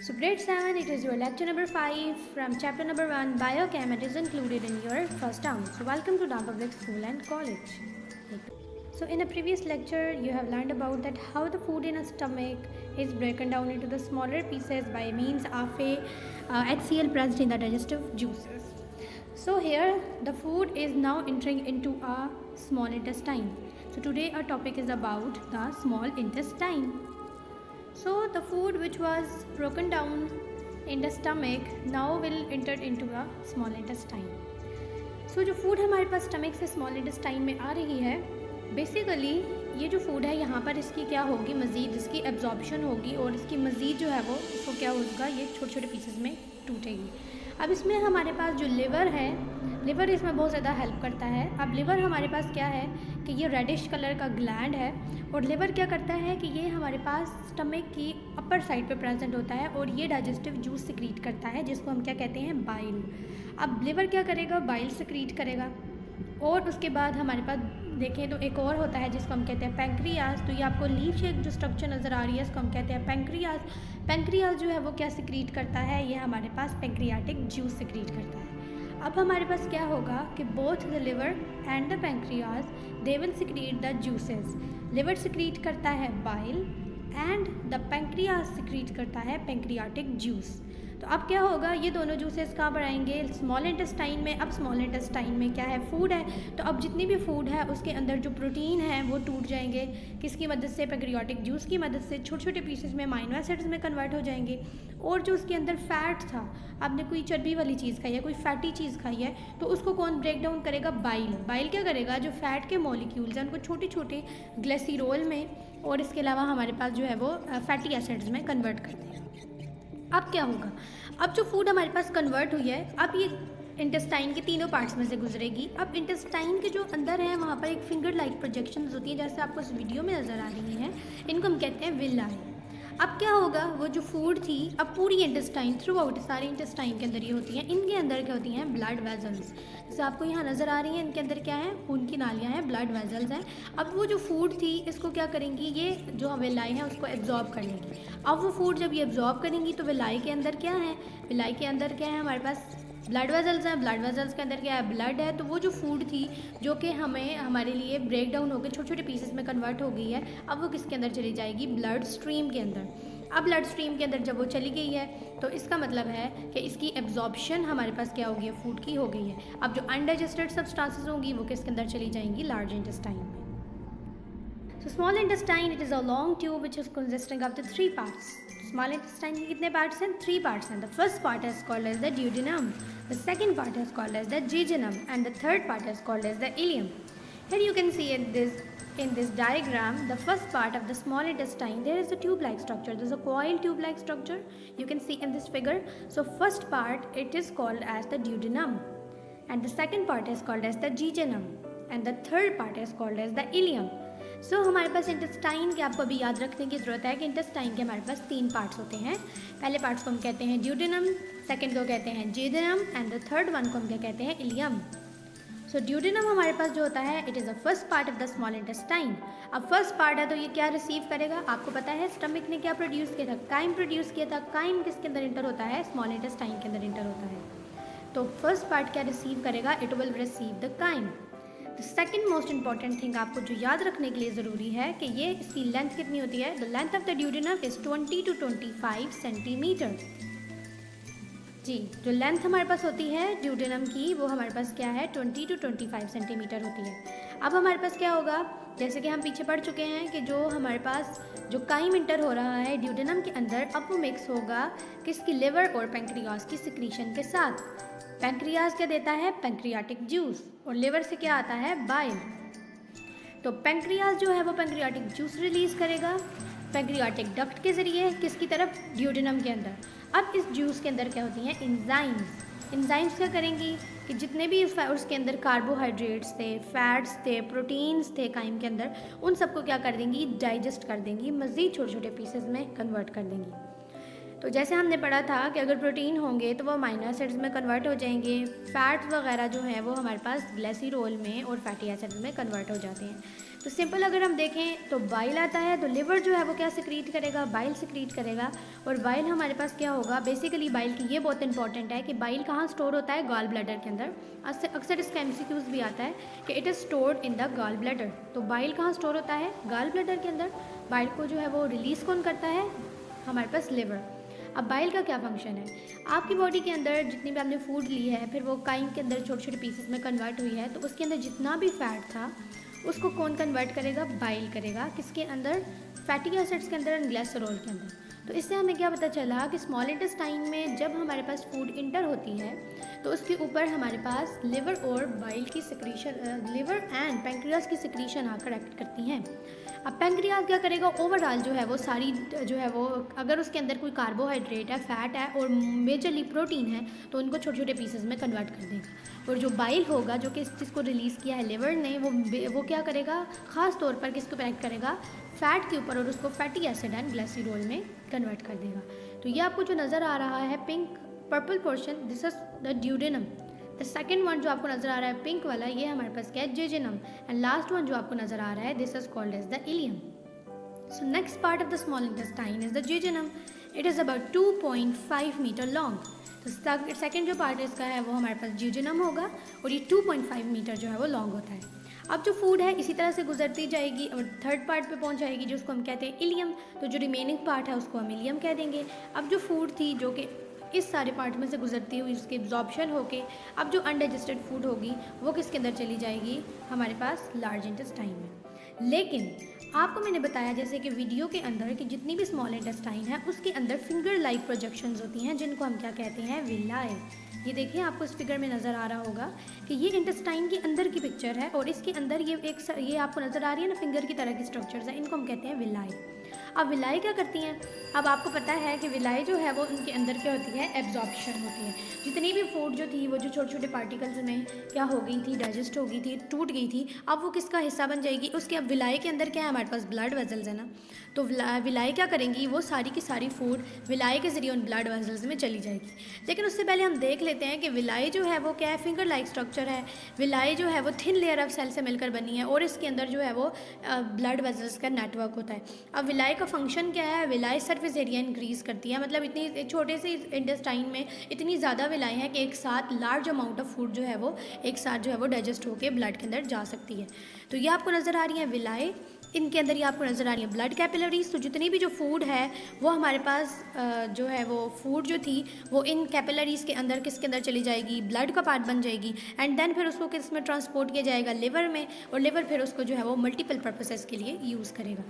So grade 7, it is your lecture number 5 from chapter number 1, Biochem. It is included in your first term. So welcome to Dam Public School and College. So in a previous lecture, you have learned about that how the food in a stomach is broken down into the smaller pieces by means of a HCl present in the digestive juices. So here the food is now entering into a small intestine. So today our topic is about the small intestine. So the food which was broken down in the stomach now will enter into the small intestine. So जो food हमारे पास stomach से small intestine में आ रही है, basically ये जो food है यहाँ पर इसकी क्या होगी, मज़ीद इसकी एब्जॉर्प्शन होगी और इसकी मज़ीद जो है वो इसको क्या होगा, ये छोटे छोटे पीसेस में टूटेगी। अब इसमें हमारे पास जो लिवर है, लिवर इसमें बहुत ज़्यादा हेल्प करता है। अब लिवर हमारे पास क्या है कि ये रेडिश कलर का ग्लैंड है और लिवर क्या करता है कि ये हमारे पास स्टमक की अपर साइड पे प्रेजेंट होता है और ये डाइजेस्टिव जूस सिक्रीट करता है जिसको हम क्या कहते हैं, बाइल। अब लिवर क्या करेगा, बाइल सिक्रीट करेगा और उसके बाद हमारे पास देखें तो एक और होता है जिसको हम कहते हैं पैंक्रियाज। तो ये आपको लीफ शेप जो स्ट्रक्चर नज़र आ रही है इसको हम कहते हैं पैंक्रियाज। पैंक्रियाज जो है वो क्या सिक्रीट करता है, ये हमारे पास पैंक्रियाटिक जूस सिक्रीट करता है। अब हमारे पास क्या होगा कि both the liver and the pancreas they will secrete the juices. Liver secrete करता है bile and the pancreas secrete करता है पैंक्रियाटिक जूस। तो अब क्या होगा, ये दोनों जूसेस कहाँ पर आएंगे, स्मॉल इंटेस्टाइन में। अब स्मॉल इंटेस्टाइन में क्या है, फूड है। तो अब जितनी भी फूड है उसके अंदर जो प्रोटीन है वो टूट जाएंगे, किसकी मदद से, पैंक्रियाटिक जूस की मदद से। छोटे छोटे पीसेस में अमीनो एसिड्स में कन्वर्ट हो जाएंगे और जो उसके अंदर फैट था, आपने कोई चर्बी वाली चीज़ खाई है, कोई फैटी चीज़ खाई है, तो उसको कौन ब्रेक डाउन करेगा, बाइल। बाइल क्या करेगा, जो फैट के मॉलिक्यूल्स हैं उनको छोटे छोटे ग्लिसरॉल में और इसके अलावा हमारे पास जो है वो फैटी एसिड्स में कन्वर्ट करते हैं। अब क्या होगा, अब जो फूड हमारे पास कन्वर्ट हुई है, अब ये इंटेस्टाइन के तीनों पार्ट्स में से गुजरेगी। अब इंटेस्टाइन के जो अंदर है वहाँ पर एक फिंगर लाइक प्रोजेक्शंस होती हैं, जैसे आपको इस वीडियो में नज़र आ रही हैं, इनको हम कहते हैं विलाई। अब क्या होगा, वो जो फूड थी अब पूरी इंटेस्टाइन थ्रू आउट सारे इंटेस्टाइन के अंदर ये होती हैं। इनके अंदर क्या होती हैं, ब्लड वेजल्स। जैसे आपको यहाँ नज़र आ रही हैं, इनके अंदर क्या है, खून की नालियाँ हैं, ब्लड वेजल्स हैं। अब वो जो फूड थी इसको क्या करेंगी, ये जो विलाई है उसको एब्जॉर्ब कर लेंगी। अब वो फूड जब ये एब्जॉर्ब करेंगी तो विलाई के अंदर क्या है, विलाई के अंदर क्या है, हमारे पास ब्लड वेजल्स हैं। ब्लड वेजल्स के अंदर क्या है, ब्लड है। तो वो जो फूड थी जो कि हमारे लिए ब्रेक डाउन होकर छोटे छोटे पीसेस में कन्वर्ट हो गई है, अब वो किसके अंदर चली जाएगी, ब्लड स्ट्रीम के अंदर। अब ब्लड स्ट्रीम के अंदर जब वो चली गई है तो इसका मतलब है कि इसकी एब्जॉर्प्शन हमारे पास क्या हो गई है, फूड की हो गई है। अब जो अनडाइजेस्टेड सब्सटेंसेस होंगी वो किसके अंदर चली जाएंगी, लार्ज इंटेस्टाइन में। So small intestine, it is a long tube which is consisting of the three parts. Small intestine के कितने parts हैं, three parts हैं. The first part is called as the duodenum, the second part is called as the jejunum, and the third part is called as the ileum. Here you can see in this diagram, the first part of the small intestine, there is a tube-like structure. There is a coiled tube-like structure. You can see in this figure. So first part, it is called as the duodenum, and the second part is called as the jejunum, and the third part is called as the ileum. सो हमारे पास intestine के आपको अभी याद रखने की ज़रूरत है कि इंटेस्टाइन के हमारे पास तीन पार्ट्स होते हैं। पहले पार्ट्स को हम कहते हैं ड्यूडेनम, सेकंड को कहते हैं जेडेनम एंड द थर्ड वन को हम क्या कहते हैं, इलियम। सो ड्यूडेनम हमारे पास जो होता है, it is the first part of the small intestine. अब फर्स्ट पार्ट है तो ये क्या रिसीव करेगा, आपको पता है स्टमक ने क्या प्रोड्यूस किया था, काइम प्रोड्यूस किया था। काइम किसके अंदर इंटर होता है, स्मॉल इंटेस्टाइन के अंदर इंटर होता है। तो फर्स्ट पार्ट क्या रिसीव करेगा, it will receive the chyme. The second most important thing आपको जो याद रखने के लिए ज़रूरी है कि ये इसकी लेंथ कितनी होती है, the length of the duodenum is 20 to 25 centimetre. जी, जो लेंथ हमारे पास होती है ड्यूडेनम की वो हमारे पास क्या है, 20 to 25 सेंटीमीटर होती है। अब हमारे पास क्या होगा, जैसे कि हम पीछे पढ़ चुके हैं कि जो हमारे पास जो काइम इंटर हो रहा है ड्यूडेनम के अंदर, अब वो मिक्स होगा किसकी, लिवर और पैंक्रियाज की सिक्रीशन के साथ। पैंक्रियाज क्या देता है, पैंक्रियाटिक जूस, और लिवर से क्या आता है, बाइल। तो पैंक्रियाज जो है वो पैंक्रियाटिक जूस रिलीज करेगा पैंक्रियाटिक डक्ट के ज़रिए, किसकी तरफ, ड्यूडेनम के अंदर। अब इस जूस के अंदर क्या होती हैं, एंजाइम्स। एंजाइम्स क्या करेंगी कि जितने भी उसके अंदर कार्बोहाइड्रेट्स थे, फैट्स थे, प्रोटीन्स थे काइम के अंदर, उन सबको क्या कर देंगी, डाइजेस्ट कर देंगी, मज़ीद छोटे छोटे पीसेस में कन्वर्ट कर देंगी। तो जैसे हमने पढ़ा था कि अगर प्रोटीन होंगे तो वो अमीनो एसिड्स में कन्वर्ट हो जाएंगे, फैट्स वगैरह जो हैं वो हमारे पास ग्लिसरॉल में और फैटी एसिड्स में कन्वर्ट हो जाते हैं। तो सिंपल अगर हम देखें तो बाइल आता है, तो लिवर जो है वो क्या सिक्रीट करेगा, बाइल सिक्रीट करेगा। और बाइल हमारे पास क्या होगा, बेसिकली बाइल की ये बहुत इंपॉर्टेंट है कि बाइल कहाँ स्टोर होता है, गॉल ब्लैडर के अंदर। अक्सर इसका एमसीक्यूज भी आता है कि it is stored in the gall bladder. तो बाइल कहाँ स्टोर होता है, गॉल ब्लैडर के अंदर। बाइल को जो है वो रिलीज़ कौन करता है, हमारे पास लिवर। अब बाइल का क्या फंक्शन है, आपकी बॉडी के अंदर जितनी भी आपने फूड ली है, फिर वो काइम के अंदर छोटे छोटे पीसेस में कन्वर्ट हुई है, तो उसके अंदर जितना भी फैट था उसको कौन कन्वर्ट करेगा, बाइल करेगा। किसके अंदर, फैटी एसिड्स के अंदर एंड ग्लिसरॉल के अंदर। तो इससे हमें क्या पता चला कि स्मॉल इंटेस्टाइन में जब हमारे पास फूड इंटर होती है तो उसके ऊपर हमारे पास लिवर और बाइल की सिक्रीशन, लिवर एंड पैंक्रियाज की सिक्रीशन आकर एक्ट करती हैं। अब पैंक्रियाज क्या करेगा, ओवरऑल जो है वो सारी जो है वो, अगर उसके अंदर कोई कार्बोहाइड्रेट है, फैट है और मेजरली प्रोटीन है, तो उनको छोटे छोटे पीसेस में कन्वर्ट कर देगा। और जो बाइल होगा, जो कि इस चीज़ को रिलीज़ किया है लिवर ने, वो क्या करेगा, ख़ास तौर पर किसको एक्ट करेगा, फैट के ऊपर, और उसको फैटी एसिड एंड ग्लिसरॉल में कन्वर्ट कर देगा। तो ये आपको जो नज़र आ रहा है pink purple portion, this is the duodenum. The second one जो आपको नज़र आ रहा है पिंक वाला, ये हमारे पास क्या है, जेजेनम। एंड लास्ट वन जो आपको नज़र आ रहा है, this is called as the ileum. So next part of the small intestine is the jejunum. It is about 2.5 metre long. तो सेकेंड जो पार्ट इसका है वो हमारे पास जेजेनम होगा, और ये 2.5 मीटर जो है वो लॉन्ग होता है। अब जो फूड है इसी तरह से गुजरती जाएगी और थर्ड पार्ट पे पहुंच जाएगी, जिसको हम कहते हैं इलियम। तो जो रिमेनिंग पार्ट है उसको हम इलियम कह देंगे। अब जो फूड थी जो कि इस सारे पार्ट में से गुजरती हुई, उसके एब्जॉर्प्शन होके अब जो अनडाइजेस्टेड फूड होगी वो किसके अंदर चली जाएगी, हमारे पास लार्ज इंटेस्टाइन में। लेकिन आपको मैंने बताया जैसे कि वीडियो के अंदर कि जितनी भी स्मॉल इंटेस्टाइन है उसके अंदर फिंगर लाइक प्रोजेक्शंस होती हैं, जिनको हम क्या कहते हैं, विलाई। ये देखिए आपको इस फिगर में नज़र आ रहा होगा कि ये इंटेस्टाइन के अंदर की पिक्चर है, और इसके अंदर ये आपको नज़र आ रही है ना, फिंगर की तरह की स्ट्रक्चर्स हैं, इनको हम कहते हैं विलाई। अब विलाई क्या करती हैं, अब आपको पता है कि विलाई जो है वो उनके अंदर क्या होती है, एब्जॉर्प्शन होती है। जितनी भी फूड जो थी वो जो छोटे छोटे पार्टिकल्स में क्या हो गई थी, डाइजेस्ट हो गई थी, टूट गई थी, अब वो किसका हिस्सा बन जाएगी, उसके। अब विलाई के अंदर क्या है, हमारे पास ब्लड वेजल्स है ना, तो विलाई क्या करेंगी, वो सारी की सारी फूड विलाई के ज़रिए उन ब्लड वेजल्स में चली जाएगी। लेकिन उससे पहले हम देख लेते हैं कि विलाई जो है वो क्या है, फिंगर लाइक स्ट्रक्चर है। विलाई जो है वो थिन लेयर ऑफ सेल से मिलकर बनी है, और इसके अंदर जो है वो ब्लड वेजल्स का नेटवर्क होता है। अब विलाई का फंक्शन क्या है, विलाई सरफेस एरिया इंक्रीज़ करती है, मतलब इतनी छोटे से इंटेस्टाइन में इतनी ज़्यादा विलाई है कि एक साथ लार्ज अमाउंट ऑफ फूड जो है वो एक साथ जो है वो डाइजेस्ट होकर ब्लड के अंदर जा सकती है। तो ये आपको नज़र आ रही है विलाई, इनके अंदर ये आपको नज़र आ रही है ब्लड कैपिलरीज। तो जितनी भी जो फूड है वो हमारे पास जो है वो फूड जो थी वो इन कैपिलरीज के अंदर किसके अंदर चली जाएगी, ब्लड का पार्ट बन जाएगी, एंड देन फिर उसको किस में ट्रांसपोर्ट किया जाएगा, लिवर में, और लिवर फिर उसको जो है वो मल्टीपल पर्पसेस के लिए यूज़ करेगा।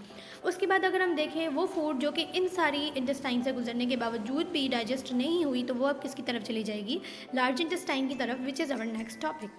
उसके बाद अगर हम देखें वो फूड जो कि इन सारी इंटेस्टाइन से गुजरने के बावजूद भी डाइजेस्ट नहीं हुई, तो वो अब किसकी तरफ चली जाएगी, लार्ज इंटेस्टाइन की तरफ, which is our next topic.